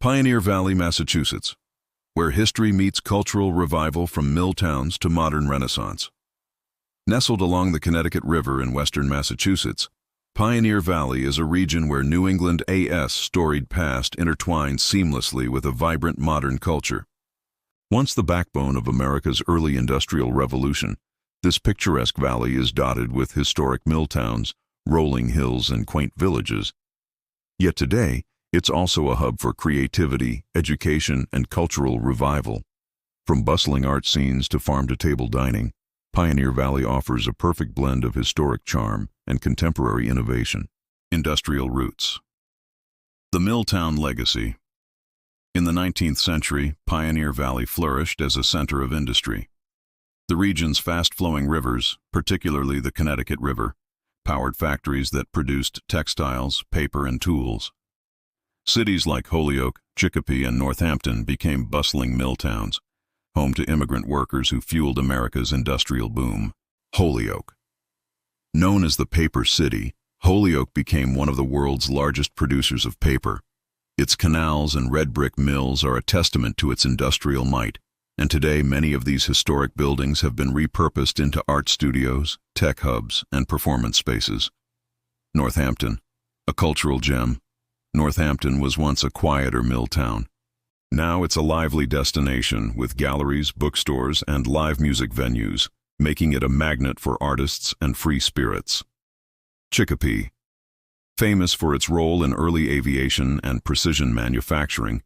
Pioneer Valley, Massachusetts, where history meets cultural revival from mill towns to modern renaissance. Nestled along the Connecticut River in western Massachusetts, Pioneer Valley is a region where New England A.S. storied past intertwines seamlessly with a vibrant modern culture. Once the backbone of America's early industrial revolution, this picturesque valley is dotted with historic mill towns, rolling hills, and quaint villages. Yet today, it's also a hub for creativity, education, and cultural revival. From bustling art scenes to farm-to-table dining, Pioneer Valley offers a perfect blend of historic charm and contemporary innovation. Industrial roots. The mill town legacy. In the 19th century, Pioneer Valley flourished as a center of industry. The region's fast-flowing rivers, particularly the Connecticut River, powered factories that produced textiles, paper, and tools. Cities like Holyoke, Chicopee, and Northampton became bustling mill towns, home to immigrant workers who fueled America's industrial boom. Holyoke. Known as the Paper City, Holyoke became one of the world's largest producers of paper. Its canals and red brick mills are a testament to its industrial might, and today many of these historic buildings have been repurposed into art studios, tech hubs, and performance spaces. Northampton, a cultural gem. Northampton was once a quieter mill town. Now it's a lively destination with galleries, bookstores, and live music venues, making it a magnet for artists and free spirits. Chicopee. Famous for its role in early aviation and precision manufacturing,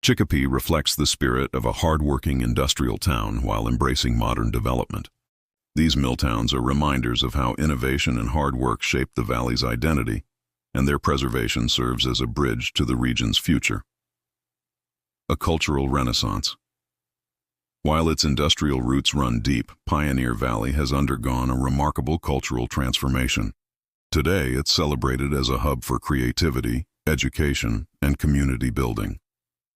Chicopee reflects the spirit of a hard-working industrial town while embracing modern development. These mill towns are reminders of how innovation and hard work shaped the valley's identity, and their preservation serves as a bridge to the region's future. A cultural renaissance. While its industrial roots run deep, Pioneer Valley has undergone a remarkable cultural transformation. Today, it's celebrated as a hub for creativity, education, and community building.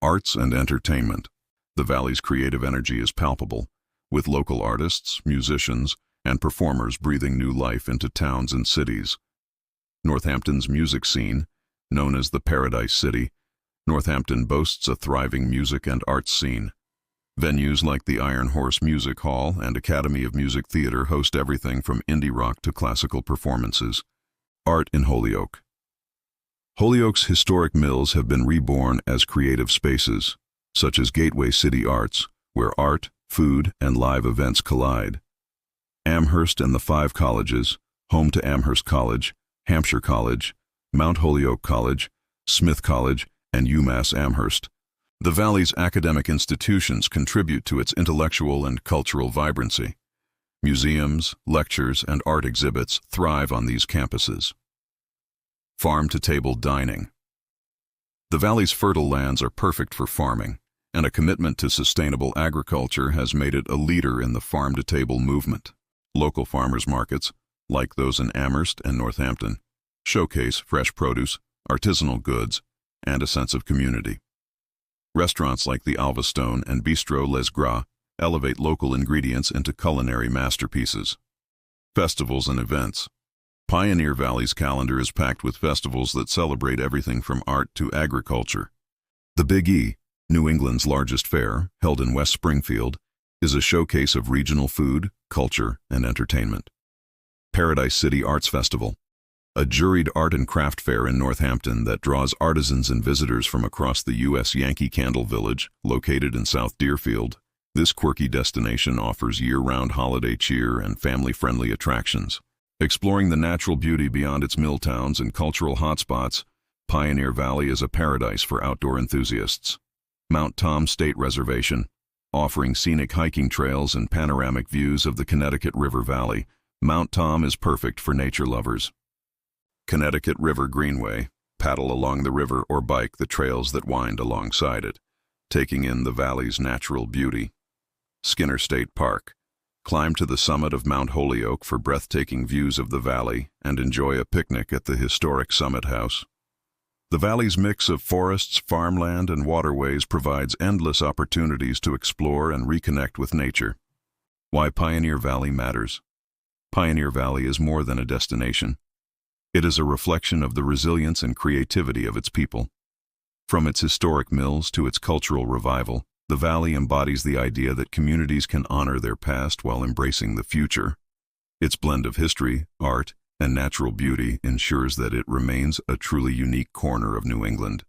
Arts and entertainment. The valley's creative energy is palpable, with local artists, musicians, and performers breathing new life into towns and cities. Northampton's music scene, known as the Paradise City, Northampton boasts a thriving music and arts scene. Venues like the Iron Horse Music Hall and Academy of Music Theater host everything from indie rock to classical performances. Art in Holyoke. Holyoke's historic mills have been reborn as creative spaces, such as Gateway City Arts, where art, food, and live events collide. Amherst and the 5 colleges, home to Amherst College, Hampshire College, Mount Holyoke College, Smith College, and UMass Amherst. The valley's academic institutions contribute to its intellectual and cultural vibrancy. Museums, lectures, and art exhibits thrive on these campuses. Farm-to-table dining. The valley's fertile lands are perfect for farming, and a commitment to sustainable agriculture has made it a leader in the farm-to-table movement. Local farmers markets, like those in Amherst and Northampton, showcase fresh produce, artisanal goods, and a sense of community. Restaurants like the Alvastone and Bistro Les Gras elevate local ingredients into culinary masterpieces. Festivals and events. Pioneer Valley's calendar is packed with festivals that celebrate everything from art to agriculture. The Big E, New England's largest fair, held in West Springfield, is a showcase of regional food, culture, and entertainment. Paradise City Arts Festival, a juried art and craft fair in Northampton that draws artisans and visitors from across the U.S. Yankee Candle Village, located in South Deerfield. This quirky destination offers year-round holiday cheer and family-friendly attractions. Exploring the natural beauty beyond its mill towns and cultural hotspots, Pioneer Valley is a paradise for outdoor enthusiasts. Mount Tom State Reservation, offering scenic hiking trails and panoramic views of the Connecticut River Valley, Mount Tom is perfect for nature lovers. Connecticut River Greenway, paddle along the river or bike the trails that wind alongside it, taking in the valley's natural beauty. Skinner State Park, climb to the summit of Mount Holyoke for breathtaking views of the valley and enjoy a picnic at the historic Summit House. The valley's mix of forests, farmland, and waterways provides endless opportunities to explore and reconnect with nature. Why Pioneer Valley matters. Pioneer Valley is more than a destination. It is a reflection of the resilience and creativity of its people. From its historic mills to its cultural revival, the valley embodies the idea that communities can honor their past while embracing the future. Its blend of history, art, and natural beauty ensures that it remains a truly unique corner of New England.